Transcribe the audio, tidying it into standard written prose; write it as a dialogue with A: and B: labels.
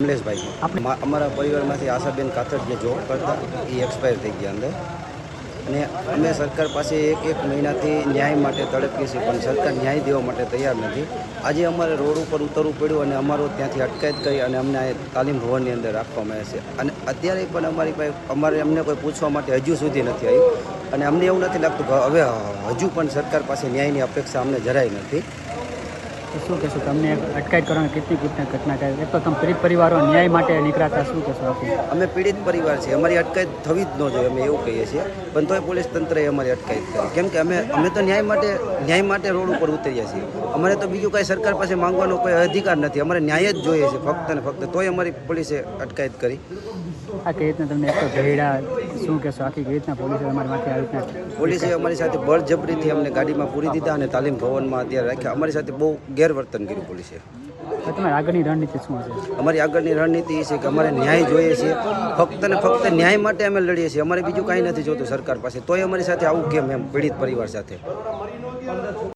A: કમલેશભાઈ. અમારા પરિવારમાંથી આશાબેન કાથડ જે જોબ કરતા એ એક્સપાયર થઈ ગયા અંદર, અને અમે સરકાર પાસે એક મહિનાથી ન્યાય માટે તડપીએ છીએ, પણ સરકાર ન્યાય દેવા માટે તૈયાર નથી. આજે અમારે રોડ ઉપર ઉતરવું પડ્યું અને અમારો ત્યાંથી અટકાયત કરી અને અમને તાલીમ ભવનની અંદર રાખવામાં આવે છે. અને અત્યારે પણ અમારી પાસે અમને કોઈ પૂછવા માટે હજુ સુધી નથી આવ્યું, અને અમને એવું નથી લાગતું કે હવે હજુ પણ સરકાર પાસે ન્યાયની અપેક્ષા અમને જરાય નથી.
B: તો શું કહેશો, તમને અટકાયત કરવાની કેટલી ઘટના થાય? એક તો તમે પીડિત પરિવારો ન્યાય માટે નીકળાતા, શું કહેશો આપું?
A: અમે પીડિત પરિવાર છે, અમારી અટકાયત થવી જ ન જોઈએ, અમે એવું કહીએ છીએ. પણ તોય પોલીસ તંત્રએ અમારી અટકાયત કરી, કેમ કે અમે તો ન્યાય માટે રોડ ઉપર ઉતર્યા છીએ. અમારે તો બીજું કાંઈ સરકાર પાસે માંગવાનો કોઈ અધિકાર નથી, અમારે ન્યાય જ જોઈએ છે ફક્ત ને ફક્ત. તોય અમારી પોલીસે અટકાયત કરી.
B: આ કઈ રીતના તમને એક તો ભેડા, શું કહેશો આખી કઈ રીતના પોલીસે અમારી માથે આવી રીતના?
A: પોલીસે અમારી સાથે બળજબરીથી અમને ગાડીમાં પૂરી દીધા અને તાલીમ ભવનમાં અત્યારે રાખ્યા. અમારી સાથે બહુ ગેરવર્તન કર્યું પોલીસે.
B: તમારી આગળની રણનીતિ શું હશે?
A: અમારી આગળની રણનીતિ એ છે કે અમારે ન્યાય જોઈએ છે, ફક્ત ને ફક્ત ન્યાય માટે અમે લડીએ છીએ. અમારે બીજું કાંઈ નથી જોતું સરકાર પાસે. તોય અમારી સાથે આવું કેમ એમ પીડિત પરિવાર સાથે?